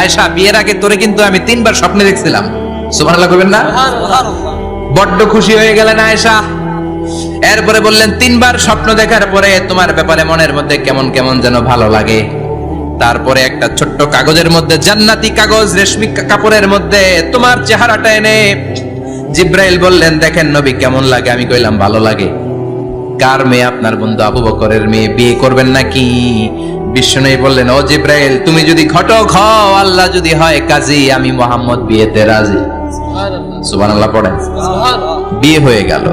আয়েশা, বিয়ের আগে তোরে কিন্তু আমি 3 বার স্বপ্নে দেখছিলাম। সুবহানাল্লাহ কইবেন না? বড্ড খুশি হয়ে গেলেন আয়েশা। এরপরে বললেন, 3 বার স্বপ্ন দেখার পরে তোমার ব্যাপারে মনের মধ্যে কেমন কেমন যেন ভালো লাগে। তারপরে একটা ছোট্ট কাগজের মধ্যে, জান্নাতি কাগজ, রেশমি কাপড়ের মধ্যে তোমার চেহারাটা এনে জিব্রাইল বললেন, দেখেন নবী কেমন লাগে। আমি কইলাম ভালো লাগে। কার মেয়ে? আপনার বন্ধু আবু বকরের মেয়ে, বিয়ে করবেন নাকি? বিশ্বনবী বললেন, ও জিব্রাইল, তুমি যদি ঘটক হও, আল্লাহ যদি হয় কাজী, আমি মুহাম্মদ বিয়েতে রাজি। সুবহানাল্লাহ পড়েন। বিয়ে হয়ে গেল,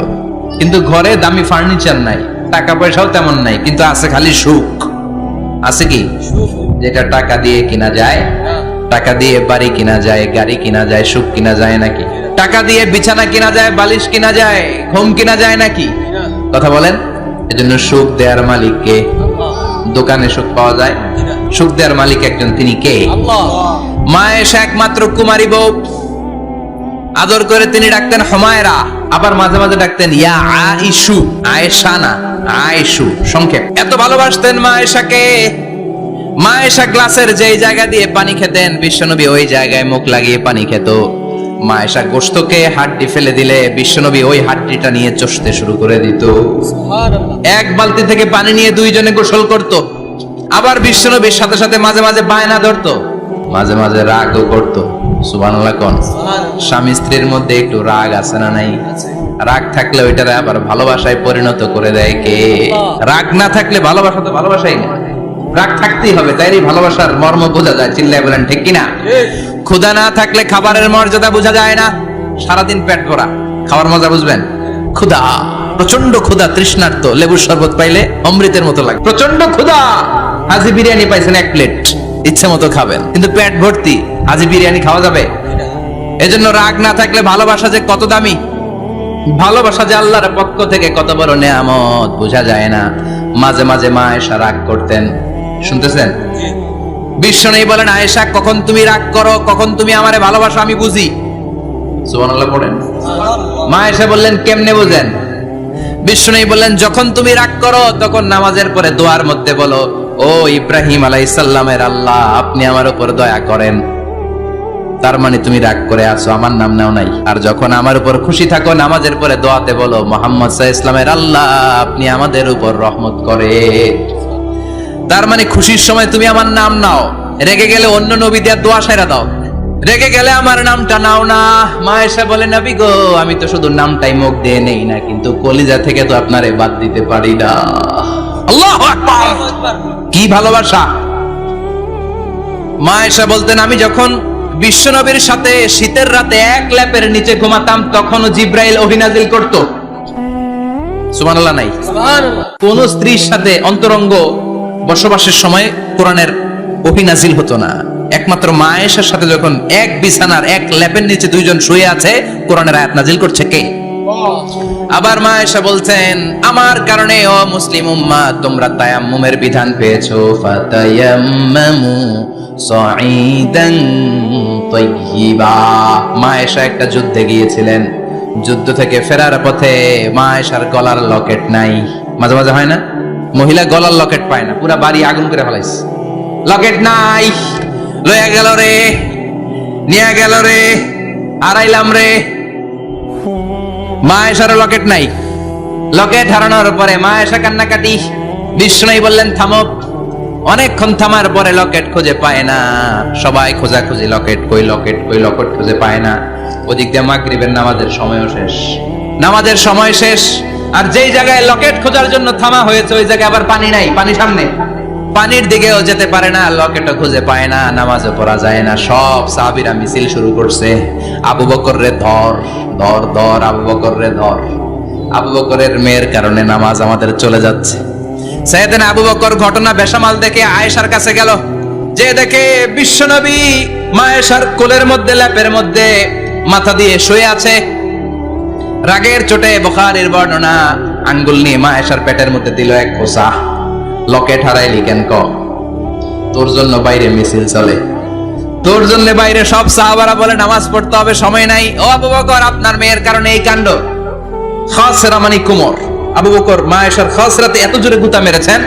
কিন্তু ঘরে দামি ফার্নিচার নাই, টাকা পয়সাও তেমন নাই, কিন্তু আছে খালি সুখ। আছে কি? যেটা টাকা দিয়ে কিনা যায়, টাকা দিয়ে বাড়ি কিনা যায়, গাড়ি কিনা যায়, সুখ কিনা যায় নাকি? টাকা দিয়ে বিছানা কিনা যায়, বালিশ কিনা যায়, ঘুম কিনা যায় নাকি? কথা বলেন। এজন্য সুখ দেওয়ার মালিক কে? দোকানে সুখ পাওয়া যায়? সুখ দেওয়ার মালিক একজন, তিনি কে? মা আয়েশা একমাত্র কুমারী বউ। আদর করে তিনি ডাকতেন হুমায়রা, আবার মাঝে মাঝে ডাকতেন ইয়া আইশু। আয়েশা না, আয়েশু সংক্ষেপ। এত ভালোবাসতেন মা আয়েশাকে। মা আয়েশা গ্লাসের যেই জায়গা দিয়ে পানি খেতেন, বিশ্বনবী ওই জায়গায় মুখ লাগিয়ে পানি খেত। মা আয়েশা গোশতকে হাড্ডি ফেলে দিলে বিশ্বনবী ওই হাড্ডিটা নিয়ে চষতে শুরু করে দিত। এক বালতি থেকে পানি নিয়ে দুইজনে গোসল করত। আবার বিশ্বনবীর সাথে সাথে মাঝে মাঝে বায়না ধরতো, মাঝে মাঝে রাগও করতো। সুবহানাল্লাহ কোন? স্বামী স্ত্রীর মধ্যে একটু রাগ আছে না নাই? রাগ থাকলে ওইটারে আবার ভালোবাসায় পরিণত করে দেয় কে? রাগ না থাকলে ভালোবাসা তো ভালোবাসাই না, রাগ থাকতেই হবে, তাইলে ভালোবাসার মর্ম বোঝা যায়। চিল্লায় বলেন ঠিক কিনা? ক্ষুধা না থাকলে খাবারের মর্যাদা বোঝা যায় না। সারাদিন পেট ভরা, খাওয়ার মজা বুঝবেন? ক্ষুধা, প্রচন্ড ক্ষুধা, তৃষ্ণার্ত, লেবুর শরবত পাইলে অমৃতের মতো লাগে। প্রচন্ড ক্ষুধা, হাজি বিরিয়ানি পাইছেন 1 প্লেট, ইচ্ছে মতো খাবেন, কিন্তু পেট ভর্তি, হাজি বিরিয়ানি খাওয়া যাবে? এজন্য রাগ না থাকলে ভালোবাসা যে কত দামি, ভালোবাসা যে আল্লাহর পক্ষ থেকে কত বড় নেয়ামত বোঝা যায় না। মাঝে মাঝে মা আয়েশা রাগ করতেন। শুনতেছেন? বিশ্বনবী বলেন, আয়েশা কখন তুমি রাগ করো, কখন তুমি আমারে ভালোবাসো আমি বুঝি। সুবহানাল্লাহ পড়েন। মা আয়েশা বললেন, কেমনে বুঝেন? বিশ্বনবী বললেন, যখন তুমি রাগ করো তখন নামাজের পরে দোয়ার মধ্যে বলো, ও ইব্রাহিম আলাইহিস সালামের আল্লাহ, আপনি আমার উপর দয়া করেন। তার মানে তুমি রাগ করে আছো, আমার নাম নাও নাই। আর যখন আমার উপর খুশি থাকো, নামাজের পরে দোয়াতে বলো, মুহাম্মদ সাল্লাল্লাহু আলাইহি ওয়াসাল্লামের আল্লাহ, আপনি আমাদের উপর রহমত করে। তার মানে খুশির সময় তুমি আমার নাম নাও, রেগে গেলে অন্য নবী দেওয়ার দোয়া সাইরা দাও, রেগে গেলে আমার নামটা নাও না। মা আয়েশা বলে, নবী গো, আমি তো শুধু নামটাই মুখ দিয়ে নেই না, কিন্তু কলিজা থেকে তো আপনারে বাদ দিতে পারি না। আল্লাহু আকবার! কি ভালোবাসা! মা আয়েশা বলতেন, আমি যখন বিশ্বনবীর সাথে শীতের রাতে এক ল্যাপের নিচে ঘুমাতাম, তখনও জিব্রাইল ওহী নাজিল করত। সুবহানাল্লাহ নাই? কোন স্ত্রীর সাথে অন্তরঙ্গ বসবাসের সময় কোরআনের ওহী নাজিল হতো না। একমাত্র মা আয়েশার সাথে যখন এক বিছানার এক ল্যাপের নিচে দুইজন শুয়ে আছে, কোরআনের আয়াত নাজিল করছে কে? আবার মা আয়েশা বলছেন, আমার কারণে ও মুসলিম উম্মাহ তোমরা তায়াম্মুমের বিধান পেয়েছো। ফাতায়াম্মামু সাঈদান তাইয়্যিবা। মা আয়েশা একটা যুদ্ধে গিয়েছিলেন, যুদ্ধ থেকে ফেরার পথে মা আয়েশার গলার লকেট নাই। মাঝে মাঝে হয় না, মহিলা গলার লকেট পায় না, পুরা বাড়ি আগুন করে ফেলাইছে, লকেট নাই। লয়ে গেল রে, নিয়ে গেল রে, হারাইলাম রে। মা আয়েশার লকেট নাই। লকেট হারানোর পরে মা আয়েশা কান্নাকাটি। বিশ্বনবী বললেন, থামো। অনেকক্ষণ থামার পরে লকেট খুঁজে পায় না। সবাই খোঁজাখুঁজি, লকেট কই, লকেট কই, লকেট খুঁজে পায় না। ওদিক দিয়ে মাগরিবের নামাজের সময়ও শেষ, নামাজের সময় শেষ। আর যেই জায়গায় লকেট খোঁজার জন্য থামা হয়েছে, ওই জায়গায় আবার পানি নাই, পানি সামনে, পানির দিকেও যেতে পারে না, লকেটও খুঁজে পায় না, নামাজও পড়া যায় না। সব সাহাবীরা মিছিল শুরু করছে, আবু বকর রে ধর, ধর, ধর, আবু বকর রে ধর। আবু বকরের মেয়ের কারণে নামাজ আমাদের চলে যাচ্ছে। সাইয়েদনা আবু বকর ঘটনা বেসামাল দেখে আয়েশার কাছে গেল, যে দেখে বিশ্বনবী মা আয়েশার কোলের মধ্যে, ল্যাপের মধ্যে মাথা দিয়ে শুয়ে আছে। রাগের চোটে বুখারীর বর্ণনা, আঙ্গুল নিয়ে মা আয়েশার পেটের মধ্যে দিল এক খোঁচা। লকেট হারাইলি কেন? তোর জন্য বাইরে মিছিল চলে, তোর জন্য বাইরে সব সাহাবারা বলে নামাজ পড়তে হবে, সময় নাই। ও আবু বকর, আপনার মেয়ের কারণে এই কাণ্ড। খাসরা মানে কোমর। আবু বকর মা আয়েশার খাসরাতে এত জোরে গুতা মেরেছেন,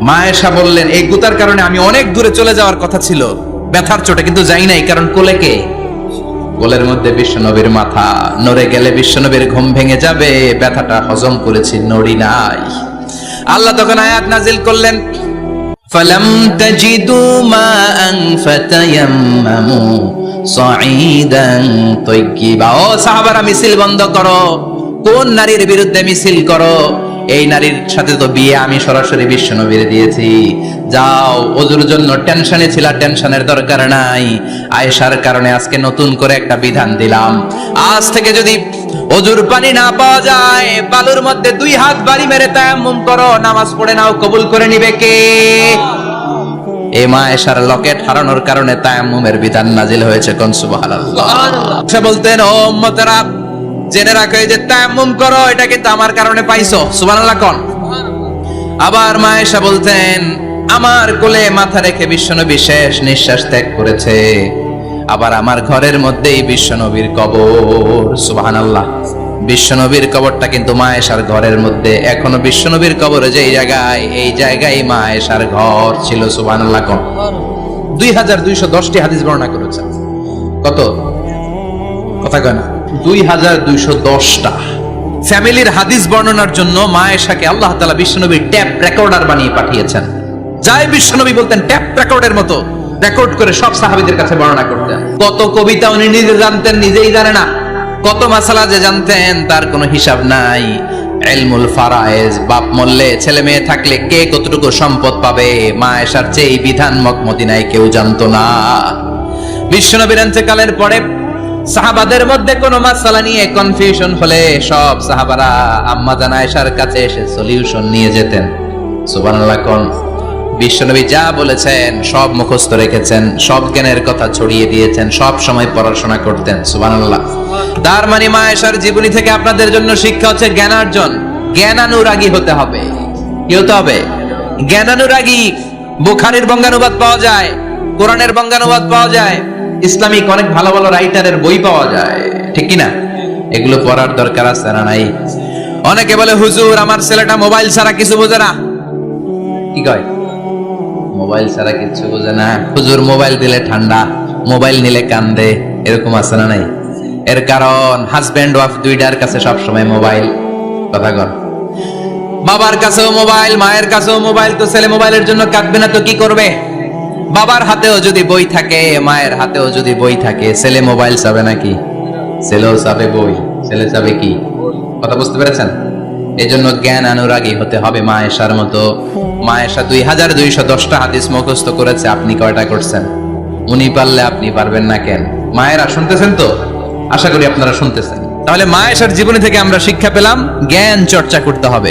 মা আয়েশা বললেন, এই গুতার কারণে আমি অনেক দূরে চলে যাওয়ার কথা ছিল, ব্যথার চোটে, কিন্তু যাই নাই, কারণ কোলে কে? কোলের মধ্যে বিশ্বনবীর মাথা, নড়ে গেলে বিশ্বনবীর ঘুম ভেঙে যাবে, ব্যথাটা হজম করেছি, নড়ি নাই। আল্লাহ তখন আয়াত নাজিল করলেন, ফালাম তাজিদু মাআন ফাতায়াম্মামু সাঈদান তাইয়্যিবা। ও সাহাবারা, মিছিল বন্ধ করো। কোন নারীর বিরুদ্ধে মিছিল করো? এই নারীর সাথে তো বিয়ে আমি সরাসরি বিশ্বনবীর দিয়েছি। যাও, ওজুর জন্য টেনশনে ছিলা, টেনশনের দরকার নাই। আয়েশার কারণে আজকে নতুন করে একটা বিধান দিলাম, আজ থেকে যদি ওজুর পানি না পাওয়া যায়, বালুর মধ্যে 2 হাত বাড়ি মেরে তায়াম্মুম করো, নামাজ পড়ে নাও, কবুল করে নিবে কে? এই মা আয়েশার লকেট হারানোর কারণে তায়াম্মুমের বিধান নাজিল হয়েছে। কোন সুবহানাল্লাহ। সে বলতেন, ও উম্মতেরা, জেনে রাখো, এই যে তায়াম্মুম করো, এটা কিন্তু আমার কারণে পাইছো। সুবহানাল্লাহ কোন। আবার মা আয়েশা বলতেন, আমার কোলে মাথা রেখে বিশ্বনবী শেষ নিঃশ্বাস ত্যাগ করেছে, আবার আমার ঘরের মধ্যেই বিশ্বনবীর কবর। সুবহানাল্লাহ। বিশ্বনবীর কবরটা কিন্তু মা আয়েশার ঘরের মধ্যে। এখনো বিশ্বনবীর কবর যেই জায়গায়, এই জায়গায় মা আয়েশার ঘর ছিল। সুবহানাল্লাহ কোন। 2210টি হাদিস বর্ণনা করেছেন। কত? কথা কয় না। 2210টা ফ্যামিলির হাদিস বর্ণনার জন্য মা আয়েশাকে আল্লাহ তাআলা বিশ্বনবীর ট্যাপ রেকর্ডার বানিয়ে পাঠিয়েছেন। যাই বিশ্বনবী বলতেন, ট্যাপ রেকর্ডের মতো রেকর্ড করে সব সাহাবীদের কাছে বর্ণনা করতেন। কত কবিতা উনি নিজে জানতেন, নিজেই জানে না। কত মাসালা যে জানতেন, তার কোনো হিসাব নাই। ইলমুল ফারায়েজ, বাপ মরলে ছেলে মেয়ে থাকলে কে কতটুকু সম্পদ পাবে, মা আয়েশার চেয়ে এই বিধান মদিনায় কেউ জানতো না। বিশ্বনবীর ইন্তেকালের পরে সাহাবাদের মধ্যে কোনো মাসালা নিয়ে কনফিউশন হলে সব সাহাবারা আম্মা জান আয়েশার কাছে এসে সলিউশন নিয়ে যেতেন। সুবহানাল্লাহ কোন। বিশ্বনবী যা বলেছেন সব মুখস্থ রেখেছেন, সব জ্ঞানের কথা ছড়িয়ে দিয়েছেন, সব সময় পড়াশোনা করতেন। সুবহানাল্লাহ। তার মানে মা আয়েশার জীবনী থেকে আপনাদের জন্য শিক্ষা হচ্ছে জ্ঞানার্জন, জ্ঞানানুরাগী হতে হবে। কি হতে হবে? জ্ঞানানুরাগী। বুখারীর বঙ্গানুবাদ পাওয়া যায়, কোরআনের বঙ্গানুবাদ পাওয়া যায়, ইসলামিক অনেক ভালো ভালো রাইটারের বই পাওয়া যায়, ঠিক কি না? এগুলো পড়ার দরকার আছে না নাই? অনেকে বলে, হুজুর আমার ছেলেটা মোবাইল ছাড়া কিছু বোঝে না। কি কয়? মোবাইল ছাড়া কিছু বোঝে না। হুজুর মোবাইল দিলে ঠান্ডা, মোবাইল নিলে কান্দে, এরকম আছে না নাই? এর কারণ হাজবেন্ড ওয়াইফ দুইটার কাছে সবসময় মোবাইল। কথা কর। বাবার কাছেও মোবাইল, মায়ের কাছেও মোবাইল, তো ছেলে মোবাইলের জন্য কাঁদবে না তো কি করবে? বাবার হাতেও যদি বই থাকে, মায়ের হাতেও যদি বই থাকে, ছেলে মোবাইল চাবে নাকি? ছেলেও চাবে বই, ছেলে চাবে কি? কথা বুঝতে পেরেছেন? এই জন্য জ্ঞান অনুরাগী হতে হবে মা আয়েশার মতো। মা আয়েশা 2210টা হাদিস মুখস্থ করেছে, আপনি কয়টা করছেন? উনি পারলে আপনি পারবেন না কেন? মায়েরা শুনতেছেন তো? আশা করি আপনারা শুনতেছেন। তাহলে মা আয়েশার জীবনী থেকে আমরা শিক্ষা পেলাম, জ্ঞান চর্চা করতে হবে।